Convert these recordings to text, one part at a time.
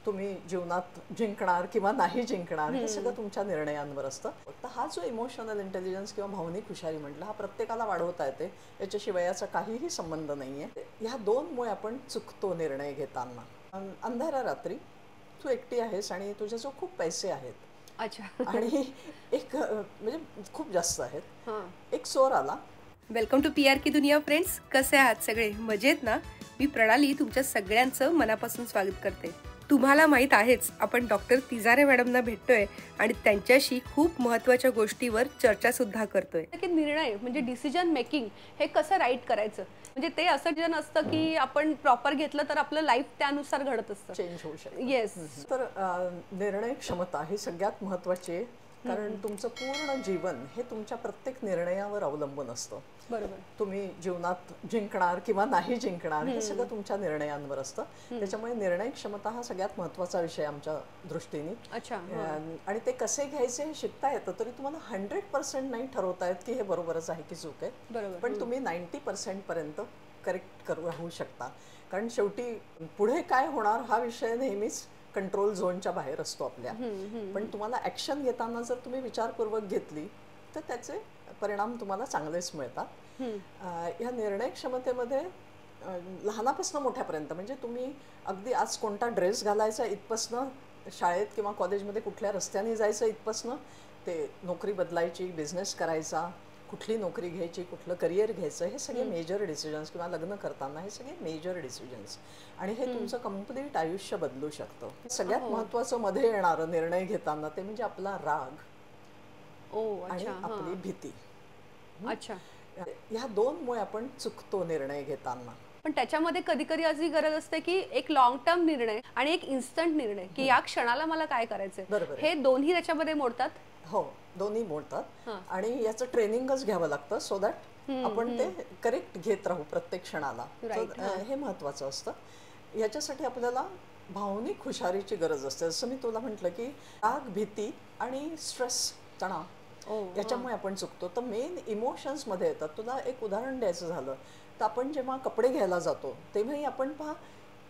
तुम्ही जीवनात जिंकणार किंवा नाही जिंकणार हे सगळं तुमच्या निर्णयांवर असतं. फक्त हा जो इमोशनल इंटेलिजन्स किंवा भावनिक हुशारी म्हटलं, हा प्रत्येकाला वाढवता येते, याच्याशी वयाचा काहीही संबंध नाहीये. ह्या दोनमुळे आपण चुकतो निर्णय घेताना. अंधाऱ्या रात्री तू एकटी आहेस आणि तुझ्याजवळ खूप पैसे आहेत. अच्छा. आणि एक म्हणजे खूप जास्त आहेत. एक चोर आला. वेलकम टू पी आर की दुनिया फ्रेंड्स. कसे आहात सगळे? मजेत ना? मी प्रणाली तुमच्या सगळ्यांचं मनापासून स्वागत करते. तुम्हाला माहीत आहेच, आपण डॉक्टर तिजारे मॅडमना भेटतोय आणि त्यांच्याशी खूप महत्त्वाच्या गोष्टीवर चर्चा सुद्धा करतोय. की निर्णय म्हणजे डिसिजन मेकिंग हे कसं राईट करायचं, म्हणजे ते असं डिसिजन असतं की आपण प्रॉपर घेतलं तर आपलं लाईफ त्यानुसार घडत असतं, चेंज होऊ शकतं. येस. तर निर्णय क्षमता ही सगळ्यात महत्त्वाची आहे, कारण तुमचं पूर्ण जीवन हे तुमच्या प्रत्येक निर्णयावर अवलंबून असतं. बरोबर. तुम्ही जीवनात जिंकणार किंवा नाही जिंकणार हे सगळं तुमच्या निर्णयांवर असतं. त्याच्यामुळे निर्णय क्षमता हा सगळ्यात महत्त्वाचा विषय आमच्या दृष्टीने. अच्छा. आणि ते कसे घ्यायचे हे शिकता येतं. तरी तुम्हाला 100% नाही ठरवता येत की हे बरोबरच आहे की चूक आहे. बरोबर. पण तुम्ही 90% पर्यंत करेक्ट राहू शकता. कारण शेवटी पुढे काय होणार हा विषय नेहमीच कंट्रोल झोनच्या बाहेर असतो आपल्या. पण तुम्हाला ॲक्शन घेताना जर तुम्ही विचारपूर्वक घेतली तर त्याचे परिणाम तुम्हाला चांगलेच मिळतात. ह्या निर्णय क्षमतेमध्ये लहानापासून मोठ्यापर्यंत, म्हणजे तुम्ही अगदी आज कोणता ड्रेस घालायचा इथपासनं, शाळेत किंवा कॉलेजमध्ये कुठल्या रस्त्याने जायचं इथपासनं, ते नोकरी बदलायची, बिझनेस करायचा, कुठली नोकरी घ्यायची, कुठलं करिअर घ्यायचं, हे सगळे मेजर डिसिजन्स, किंवा लग्न करताना हे सगळे मेजर डिसिजन्स. आणि हे तुमचं कंप्लीट आयुष्य बदलू शकतं. सगळ्यात महत्त्वाचं मध्ये येणारं निर्णय घेताना ते म्हणजे आपला राग आणि आपली भीती. अच्छा. ह्या दोनमुळे आपण चुकतो निर्णय घेताना. पण त्याच्यामध्ये कधी कधी अशी गरज असते की एक लॉंग टर्म निर्णय आणि एक इन्स्टंट निर्णय, की या क्षणाला मला काय करायचंय, हे दोन्ही त्याच्यामध्ये मोडतात. हो, दोन्ही मोडतात. आणि याचं ट्रेनिंगच घ्यावं लागतं, सो दॅट आपण ते करेक्ट घेत राहू प्रत्येक क्षणाला. हे महत्त्वाचं असतं. याच्यासाठी आपल्याला भावनिक हुशारीची गरज असते. जसं मी तुला म्हटलं की राग, भीती आणि स्ट्रेस, तणाव, याच्यामुळे आपण चुकतो. तर मेन इमोशन्स मध्ये येतात. तुला एक उदाहरण द्यायचं झालं तर आपण जेव्हा कपडे घ्यायला जातो तेव्हाही आपण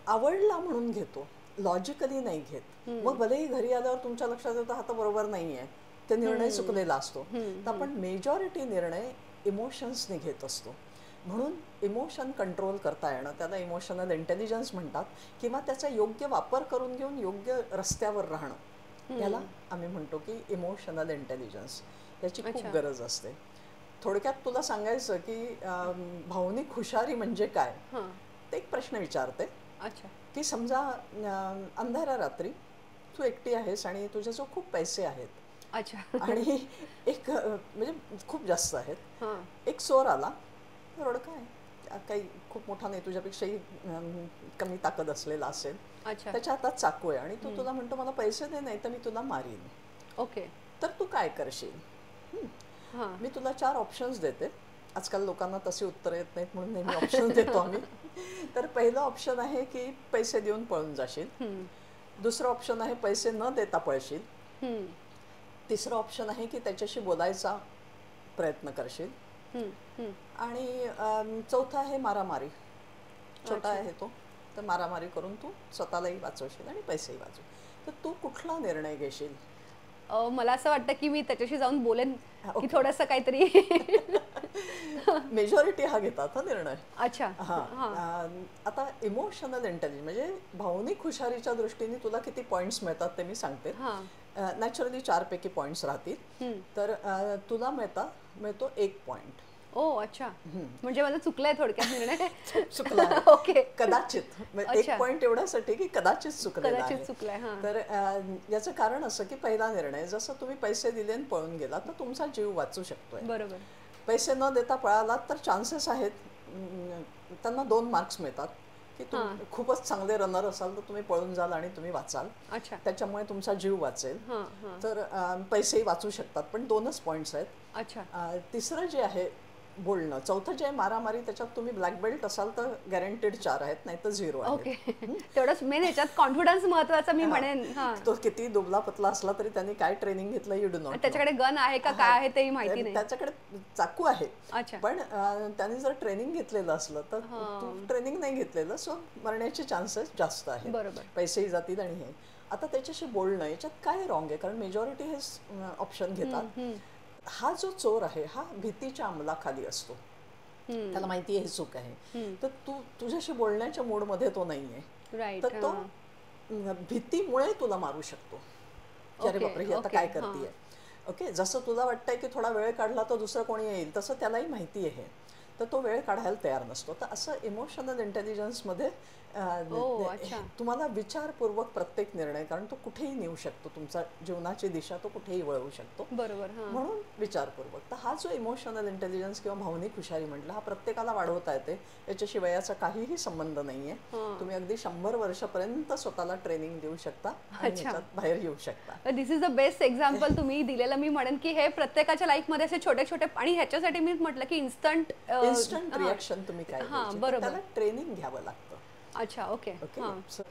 आवडला म्हणून घेतो, लॉजिकली नाही घेत. मग भलेही घरी आल्यावर तुमच्या लक्षात येतं हा तर बरोबर नाही आहे, ते निर्णय चुकलेला असतो. तर आपण मेजॉरिटी निर्णय इमोशन्सने घेत असतो. म्हणून इमोशन कंट्रोल करता येणं, त्याला इमोशनल इंटेलिजन्स म्हणतात, किंवा त्याचा योग्य वापर करून घेऊन योग्य रस्त्यावर राहणं, याला आम्ही म्हणतो की इमोशनल इंटेलिजन्स. याची खूप गरज असते. थोडक्यात तुला सांगायचं की भावनिक हुशारी म्हणजे काय, ते एक प्रश्न विचारते. अच्छा. की समजा अंधाऱ्या रात्री तू एकटी आहेस आणि तुझ्याजवळ खूप पैसे आहेत. अच्छा. आणि एक म्हणजे खूप जास्त आहेत. एक चोर आला, रडका आहे, काही खूप मोठा नाही, तुझ्यापेक्षाही कमी ताकद असलेला असेल. त्याच्या हातात चाकू आहे आणि तो तुला म्हणतो मला पैसे दे, नाही तर मी तुला मारीन. ओके. तर तू काय करशील? मी तुला 4 ऑप्शन्स देते. आजकाल लोकांना तशी उत्तरं येत नाहीत म्हणून नेहमी ऑप्शन देतो आम्ही. तर पहिलं ऑप्शन आहे की पैसे देऊन पळून जाशील. दुसरं ऑप्शन आहे पैसे न देता पळशील. तिसरं ऑप्शन आहे की त्याच्याशी बोलायचा प्रयत्न करशील. आणि चौथा आहे मारामारी. छोटा आहे तो, तर मारामारी करून तू स्वतःलाही वाचवशील आणि पैसेही वाचव. तर तू कुठला निर्णय घेशील? मला असं वाटतं की मी त्याच्याशी जाऊन बोलेन की थोडंसं काहीतरी. मेजॉरिटी हा घेतात हा निर्णय. अच्छा. आता इमोशनल इंटेलिजन्स म्हणजे भावनिक हुशारीच्या दृष्टीने तुला किती पॉइंट्स मिळतात ते मी सांगते. नॅचरली 4 पैकी पॉइंट्स राहतील. तर तुला मिळतो 1 पॉइंट. अच्छा. म्हणजे माझं चुकलंय थोडक्यात निर्णय. चुकला. ओके. कदाचित 1 पॉइंट एवढ्यासाठी की कदाचित चुकलाय. तर याचं कारण असं की पहिला निर्णय, जसं तुम्ही पैसे दिले आणि पळून गेला तर तुमचा जीव वाचू शकतोय. बरोबर. पैसे न देता पळालात तर चान्सेस आहेत, त्यांना 2 मार्क्स मिळतात की तुम्ही खूपच चांगले रनर असाल तर तुम्ही पळून जाल आणि तुम्ही वाचाल. त्याच्यामुळे तुमचा जीव वाचेल. तर पैसेही वाचू शकतात, पण 2च पॉइंट्स आहेत. अच्छा. तिसरं जे आहे बोलणं. चौथं जे आहे मारामारी, त्याच्यात तुम्ही ब्लॅक बेल्ट असाल तर गॅरंटेड 4 आहेत, नाही तर 0 आहे. ओके. तेवढंच मेन ह्याच्यात कॉन्फिडन्स महत्वाचा मी म्हणेन. तो किती दुबला पतला असला तरी त्यांनी काय ट्रेनिंग घेतलं यू डू नॉट. त्याच्याकडे गन आहे का काय आहे तेही माहिती नाही. त्याच्याकडे चाकू आहे, पण त्यांनी जर ट्रेनिंग घेतलेलं असलं तर ट्रेनिंग नाही घेतलेलं, सो मरण्याचे चान्सेस जास्त आहेत. बरोबर. पैसेही जातील आणि हे. आता त्याच्याशी बोलणं याच्यात काय रॉंग आहे, कारण मेजॉरिटी हे ऑप्शन घेतात. हा जो चोर आहे हा भीतीच्या अंमलाखाली असतो, त्याला माहिती आहे हे चूक आहे, तर तुझ्याशी बोलण्याच्या मूडमध्ये तो नाहीये, तर तो भीतीमुळे तुला मारू शकतो की अरे बापरे ही आता काय करतेय. ओके, जसं तुला वाटतंय की थोडा वेळ काढला तर दुसरं कोणी येईल, तसं त्यालाही माहिती आहे, तर तो वेळ काढायला तयार नसतो. तर असं इमोशनल इंटेलिजन्समध्ये तुम्हाला विचारपूर्वक प्रत्येक निर्णय, कारण तो कुठेही नेऊ शकतो, तुमचा जीवनाची दिशा तो कुठेही वळवू शकतो. बरोबर. म्हणून विचारपूर्वक. तर हा जो इमोशनल इंटेलिजन्स किंवा भावनिक हुशारी म्हटलं, हा प्रत्येकाला वाढवता येते, याच्याशी वयाचा काहीही संबंध नाहीये. तुम्ही अगदी 100 वर्षापर्यंत स्वतःला ट्रेनिंग देऊ शकता आणि याच्यात बाहेर येऊ शकता. दिस इज द बेस्ट एक्झाम्पल तुम्ही दिलेलं. मी म्हणेन की हे प्रत्येकाच्या लाईफ मध्ये असे छोटे छोटे, आणि ह्याच्यासाठी मी म्हटलं की इन्स्टंट रिॲक्शन तुम्ही काय, त्याला ट्रेनिंग घ्यावं लागतं. अच्छा, ओके.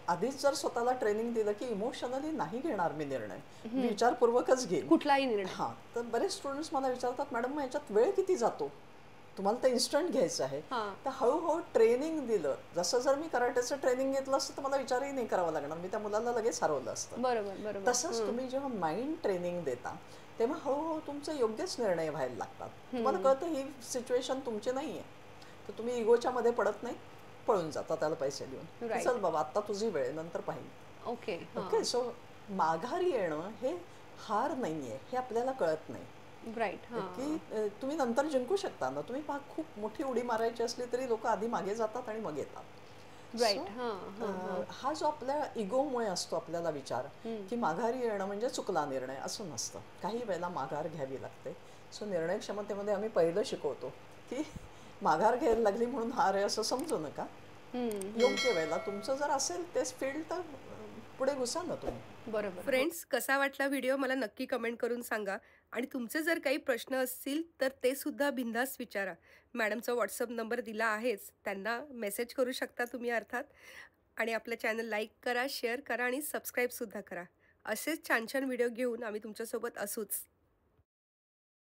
आधीच जर स्वतःला ट्रेनिंग दिलं की इमोशनली नाही घेणार मी निर्णय, विचारपूर्वकच घेईन कुठलाही निर्णय. तर बरेच स्टुडंट्स मला विचारतात, मॅडम मग याच्यात वेळ किती जातो, तुम्हाला तर इन्स्टंट घ्यायचं आहे. तर हळूहळू ट्रेनिंग दिलं. जसं जर मी कराटेचं ट्रेनिंग घेतलं असतं तर मला विचारही नाही करावा लागणार, मी त्या मुलाला लगेच हरवलं असतं. बरोबर. तसंच तुम्ही जेव्हा माइंड ट्रेनिंग देता तेव्हा हळूहळू तुमचे योग्यच निर्णय व्हायला लागतात. तुम्हाला कळतं ही सिच्युएशन तुमची नाहीये, तर तुम्ही इगोच्या मध्ये पडत नाही, पळून जाता त्याला पैसे देऊन, चल बाबा आता तुझी वेळ, नंतर पाहिजे. ओके. सो माघारी येणं हे हार नाहीये, हे आपल्याला कळत नाही. की तुम्ही नंतर जिंकू शकता ना. तुम्ही खूप मोठी उडी मारायची असली तरी लोक आधी मागे जातात आणि मग येतात. हा जो आपल्या इगोमुळे असतो आपल्याला विचार की माघारी येणं म्हणजे चुकला निर्णय, असं नसतं. काही वेळेला माघार घ्यावी लागते. सो निर्णय क्षमतेमध्ये आम्ही पहिलं शिकवतो की माघार घ्यायला लागली म्हणून हार आहे असं समजू नका. योग्य वेळेला तुमचं जर असेल तेच फील्ड तर पुढे घुसा ना तुम्ही. बरोबर. फ्रेंड्स, कसा वाटला व्हिडिओ मला नक्की कमेंट करून सांगा. आणि तुमचे जर काही प्रश्न असतील तर ते सुद्धा बिनधास्त विचारा. मॅडमचा व्हॉट्सअप नंबर दिला आहेच, त्यांना मेसेज करू शकता तुम्ही अर्थात. आणि आपलं चॅनल लाईक करा, शेअर करा आणि सबस्क्राईबसुद्धा करा. असेच छान छान व्हिडिओ घेऊन आम्ही तुमच्यासोबत असूच.